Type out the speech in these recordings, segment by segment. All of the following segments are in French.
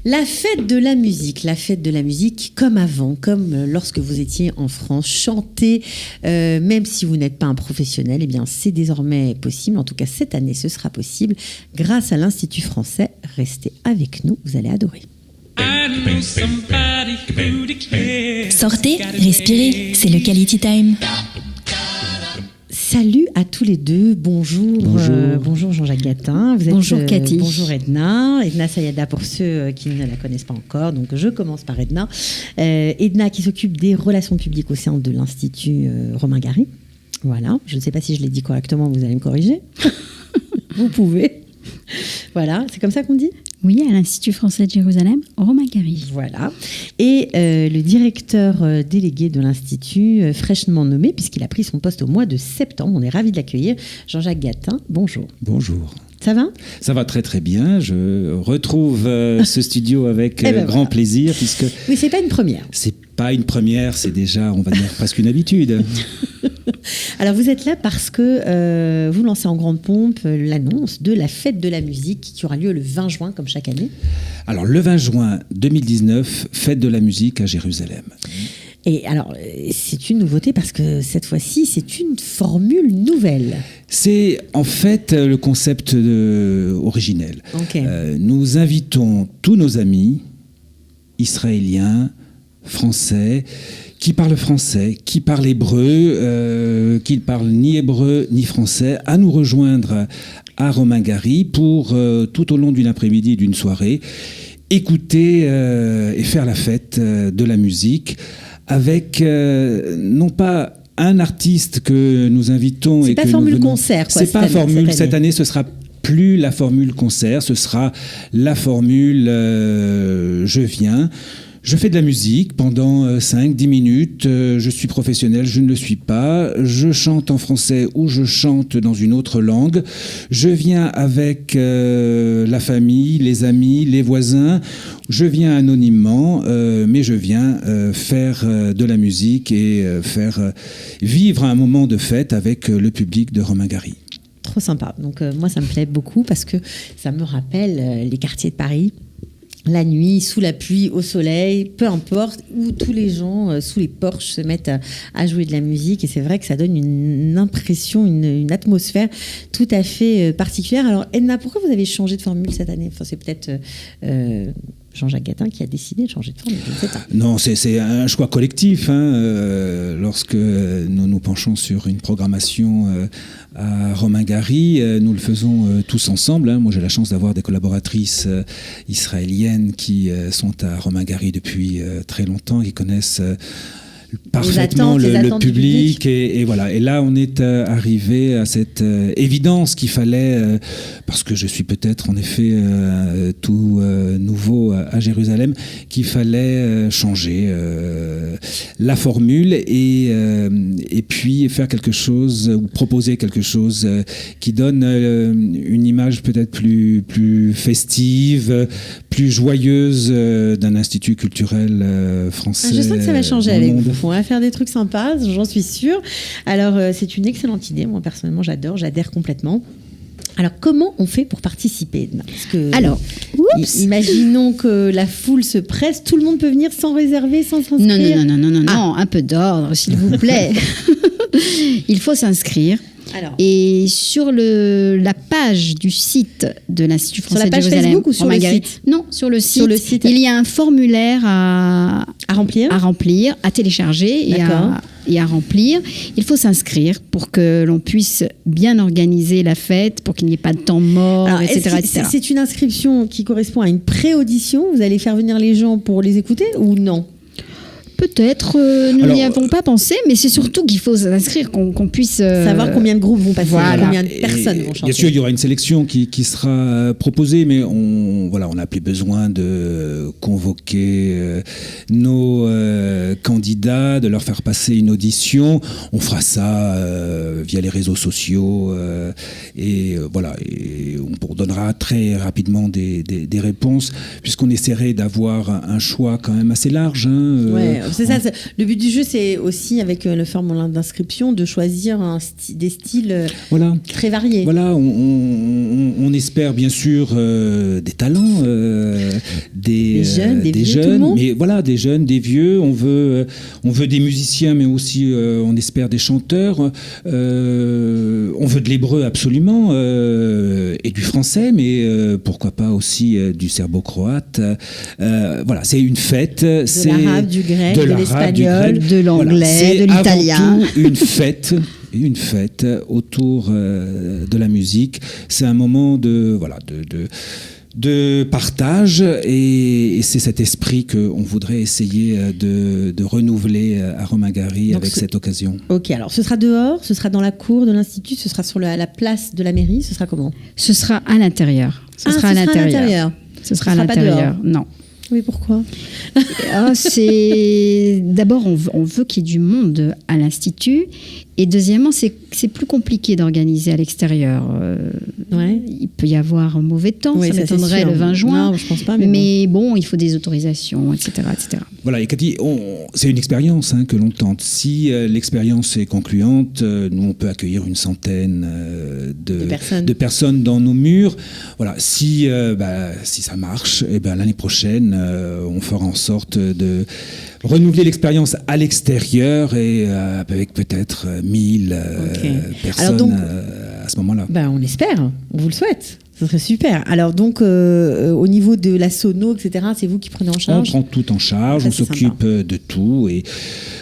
La fête de la musique comme avant, comme lorsque vous étiez en France, chanter, même si vous n'êtes pas un professionnel, eh bien c'est désormais possible. En tout cas, cette année, ce sera possible grâce à l'Institut français. Restez avec nous, vous allez adorer. Sortez, respirez, c'est le Quality Time. Salut à tous les deux, bonjour. Bonjour Jean-Jacques Gatin. Bonjour Cathy. Bonjour Edna Sayada pour ceux qui ne la connaissent pas encore. Donc je commence par Edna. Edna qui s'occupe des relations publiques au sein de l'Institut Romain Gary. Voilà, je ne sais pas si je l'ai dit correctement, vous allez me corriger. Vous pouvez. Voilà, c'est comme ça qu'on dit ? Oui, à l'Institut français de Jérusalem, Romain Gary. Voilà. Et le directeur délégué de l'Institut, fraîchement nommé, puisqu'il a pris son poste au mois de septembre. On est ravis de l'accueillir. Jean-Jacques Gatin, bonjour. Bonjour. Ça va ? Ça va très très bien. Je retrouve ce studio avec grand plaisir. Puisque oui, c'est pas une première. C'est pas une première, c'est déjà, on va dire, presque une habitude. Alors vous êtes là parce que vous lancez en grande pompe l'annonce de la fête de la musique qui aura lieu le 20 juin comme chaque année. Alors le 20 juin 2019, fête de la musique à Jérusalem. Et alors c'est une nouveauté parce que cette fois-ci c'est une formule nouvelle. C'est en fait le concept originel. Okay. Nous invitons tous nos amis israéliens, français, qui parlent hébreu, qui ne parlent ni hébreu ni français, à nous rejoindre à Romain Gary pour, tout au long d'une après-midi et d'une soirée, écouter et faire la fête de la musique avec, non pas un artiste que nous invitons... C'est pas formule concert, quoi. C'est pas formule. Cette année, ce sera plus la formule concert, ce sera la formule je viens. Je fais de la musique pendant 5-10 minutes, je suis professionnel, je ne le suis pas, je chante en français ou je chante dans une autre langue, je viens avec la famille, les amis, les voisins, je viens anonymement, mais je viens faire de la musique et faire vivre un moment de fête avec le public de Romain Gary. Trop sympa, donc moi ça me plaît beaucoup parce que ça me rappelle les quartiers de Paris. La nuit, sous la pluie, au soleil, peu importe, où tous les gens, sous les porches, se mettent à jouer de la musique. Et c'est vrai que ça donne une impression, une atmosphère tout à fait particulière. Alors, Edna, pourquoi vous avez changé de formule cette année ? Enfin, c'est peut-être Jean-Jacques Gatin qui a décidé de changer de formule. Je ne sais pas. Non, c'est un choix collectif. Lorsque nous nous penchons sur une programmation à Romain Gary, nous le faisons tous ensemble. Moi, j'ai la chance d'avoir des collaboratrices israéliennes qui sont à Romain Gary depuis très longtemps, qui connaissent parfaitement le public et voilà. Et là, on est arrivé à cette évidence qu'il fallait, parce que je suis peut-être en effet tout nouveau à Jérusalem, qu'il fallait changer la formule et puis faire quelque chose ou proposer quelque chose qui donne une image peut-être plus festive, plus joyeuse d'un institut culturel français. Je sens que ça va changer avec vous. On va faire des trucs sympas, j'en suis sûre. Alors, c'est une excellente idée. Moi, personnellement, j'adhère complètement. Alors, comment on fait pour participer ? Parce que, imaginons que la foule se presse, tout le monde peut venir sans réserver, sans s'inscrire. Non, un peu d'ordre, s'il vous plaît. Il faut s'inscrire. Alors. Et sur la page du site de l'Institut français de Jérusalem... Sur la page Facebook ou sur le site ? Non, sur le site. Il y a un formulaire à remplir, à télécharger et à remplir. Il faut s'inscrire pour que l'on puisse bien organiser la fête, pour qu'il n'y ait pas de temps mort, alors, etc. C'est une inscription qui correspond à une pré-audition. Vous allez faire venir les gens pour les écouter ou non ? Peut-être, nous n'y avons pas pensé, mais c'est surtout qu'il faut s'inscrire, qu'on puisse... savoir combien de groupes vont passer, combien de personnes vont chanter. Bien sûr, il y aura une sélection qui sera proposée, mais on n'a plus besoin de convoquer nos candidats, de leur faire passer une audition. On fera ça via les réseaux sociaux et on donnera très rapidement des réponses, puisqu'on essaierait d'avoir un choix quand même assez large. C'est ça. Le but du jeu, c'est aussi, avec le formulaire d'inscription, de choisir des styles très variés. Voilà, on espère bien sûr des talents, des jeunes, des vieux, tout le monde. Mais voilà, des jeunes, des vieux. On veut des musiciens, mais aussi on espère des chanteurs. On veut de l'hébreu absolument et du français, mais pourquoi pas aussi du serbo-croate. Voilà, c'est une fête. De l'arabe, du grec, de l'espagnol, de l'anglais, de l'italien. C'est avant tout une fête autour de la musique. C'est un moment de partage et c'est cet esprit qu'on voudrait essayer de renouveler à Romain-Gary avec cette occasion. Ok, alors ce sera dehors, ce sera dans la cour de l'Institut, ce sera sur la place de la mairie, ce sera comment ? Ce sera à l'intérieur. Ce sera à l'intérieur. Ce sera à l'intérieur. Non. Oui, pourquoi ? D'abord, on veut qu'il y ait du monde à l'Institut. Et deuxièmement, c'est plus compliqué d'organiser à l'extérieur. Il peut y avoir un mauvais temps, ça m'étonnerait le 20 juin. Non, je pense pas. Mais bon, il faut des autorisations, etc. Voilà, et Cathy, c'est une expérience que l'on tente. Si l'expérience est concluante, nous, on peut accueillir une centaine de personnes dans nos murs. Voilà, si ça marche, l'année prochaine, on fera en sorte de renouveler l'expérience à l'extérieur et avec peut-être 1000 personnes. Alors donc, à ce moment-là. On espère, on vous le souhaite. Ce serait super. Alors donc, au niveau de la sono, etc., c'est vous qui prenez en charge ? On prend tout en charge, on s'occupe de tout. Et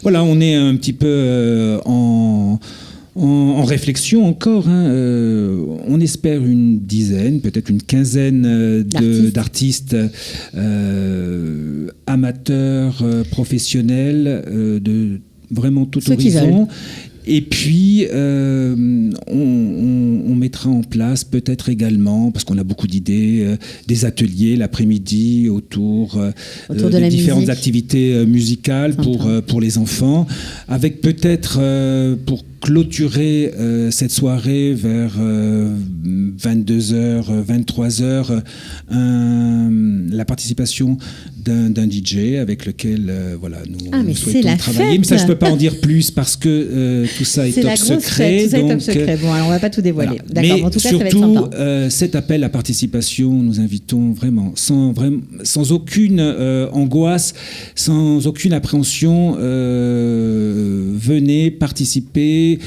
voilà, on est un petit peu en réflexion encore. On espère une dizaine, peut-être une quinzaine d'artistes amateurs, professionnels, de vraiment tout horizon. Et puis, on mettra en place peut-être également, parce qu'on a beaucoup d'idées, des ateliers l'après-midi autour de différentes activités musicales pour les enfants, avec peut-être pour clôturer cette soirée vers 22h, 23h, la participation d'un DJ avec lequel nous souhaitons travailler. Mais ça, je ne peux pas en dire plus parce que tout ça est top secret. Tout ça est top secret. Bon, alors on ne va pas tout dévoiler. Voilà. D'accord, mais en tout cas, surtout, ça va être sympa. Cet appel à participation, nous invitons vraiment, sans aucune angoisse, sans aucune appréhension, venez participer.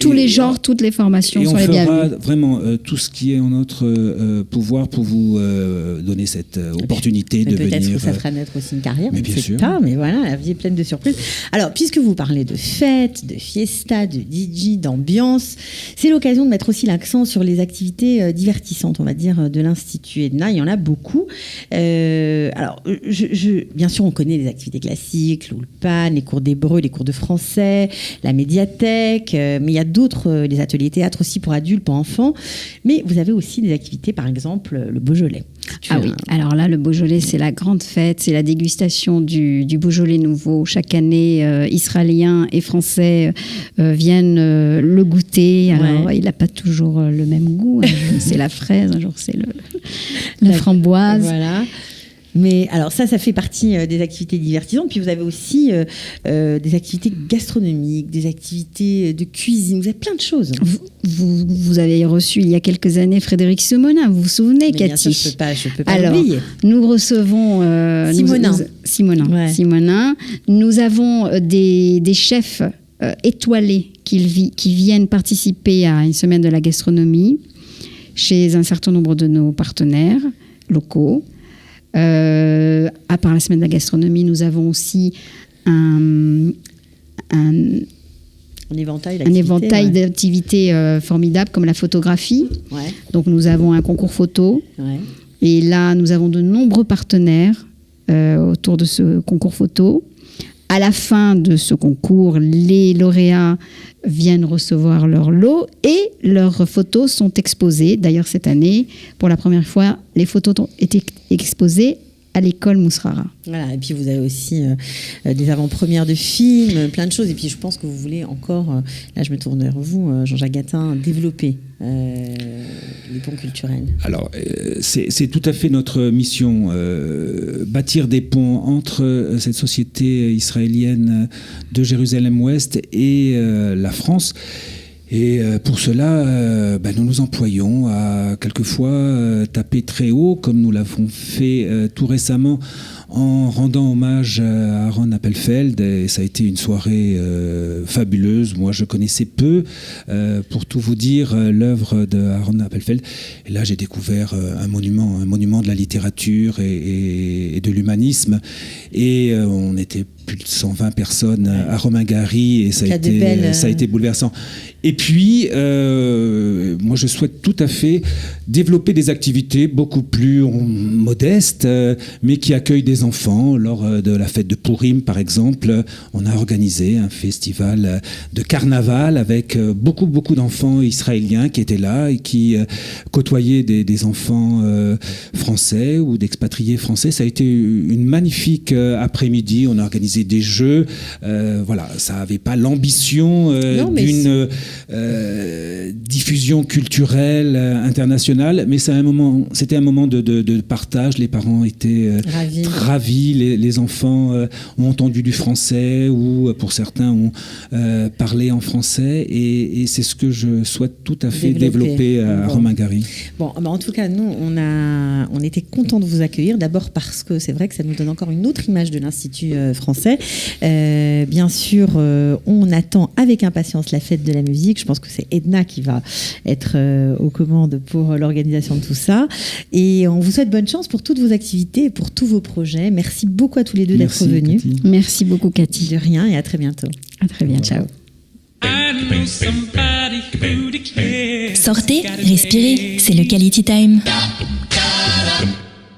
Tous les genres, toutes les formations sont les bienvenues. Et on fera vraiment tout ce qui est en notre pouvoir pour vous donner cette opportunité de venir. Peut-être que ça fera naître aussi une carrière, mais bien sûr. Mais voilà, la vie est pleine de surprises. Alors, puisque vous parlez de fêtes, de fiesta, de DJ, d'ambiance, c'est l'occasion de mettre aussi l'accent sur les activités divertissantes, on va dire, de l'Institut Edna. Il y en a beaucoup. Alors, bien sûr, on connaît les activités classiques, l'Ulpan, les cours d'hébreu, les cours de français, la médiathèque, mais il y a d'autres, les ateliers théâtre aussi pour adultes, pour enfants. Mais vous avez aussi des activités, par exemple, le Beaujolais. Oui, alors là, le Beaujolais, c'est la grande fête, c'est la dégustation du Beaujolais nouveau. Chaque année, Israéliens et Français viennent le goûter. Alors, il n'a pas toujours le même goût. Un jour, c'est la fraise, un jour, c'est la framboise. Voilà. Mais alors ça fait partie des activités divertissantes. Puis vous avez aussi des activités gastronomiques, des activités de cuisine. Vous avez plein de choses. Vous avez reçu il y a quelques années Frédéric Simonin. Vous vous souvenez, Cathy ? Bien sûr, je peux pas l'oublier. Nous recevons Simonin. Nous avons des chefs étoilés qui viennent participer à une semaine de la gastronomie chez un certain nombre de nos partenaires locaux. À part la semaine de la gastronomie, nous avons aussi un éventail d'activités formidables comme la photographie. Ouais. Donc nous avons un concours photo. Ouais. Et là, nous avons de nombreux partenaires autour de ce concours photo. À la fin de ce concours, les lauréats viennent recevoir leur lot et leurs photos sont exposées. D'ailleurs, cette année, pour la première fois, les photos ont été exposées à l'école Mousrara. Voilà, et puis vous avez aussi des avant-premières de films, plein de choses. Et puis je pense que vous voulez encore, là je me tourne vers vous, Jean-Jacques Gatin, développer les ponts culturels. Alors, c'est tout à fait notre mission, bâtir des ponts entre cette société israélienne de Jérusalem-Ouest et la France. Et pour cela, nous nous employons à quelquefois taper très haut, comme nous l'avons fait tout récemment en rendant hommage à Aaron Appelfeld. Et ça a été une soirée fabuleuse. Moi, je connaissais peu, pour tout vous dire, l'œuvre de Aaron Appelfeld. Et là, j'ai découvert un monument de la littérature et de l'humanisme. Et on était plus de 120 personnes à Romain Gary et ça a été bouleversant. Et puis, moi, je souhaite tout à fait développer des activités beaucoup plus modestes, mais qui accueillent des enfants. Lors de la fête de Pourim, par exemple, on a organisé un festival de carnaval avec beaucoup d'enfants israéliens qui étaient là et qui côtoyaient des enfants français ou d'expatriés français. Ça a été une magnifique après-midi. On a organisé des jeux. Voilà, ça n'avait pas l'ambition d'une diffusion culturelle internationale, mais c'était un moment de partage. Les parents étaient ravis. Les enfants ont entendu du français ou pour certains ont parlé en français et c'est ce que je souhaite tout à fait développer à Romain Gary. Bon, en tout cas, nous, on était contents de vous accueillir, d'abord parce que c'est vrai que ça nous donne encore une autre image de l'Institut français. Bien sûr, on attend avec impatience la fête de la musique. Je pense que c'est Edna qui va être aux commandes pour l'organisation de tout ça. Et on vous souhaite bonne chance pour toutes vos activités et pour tous vos projets. Merci beaucoup à tous les deux d'être venus. Cathy. Merci beaucoup, Cathy. De rien et à très bientôt. À très bientôt. Ciao. Sortez, respirez, c'est le Quality Time.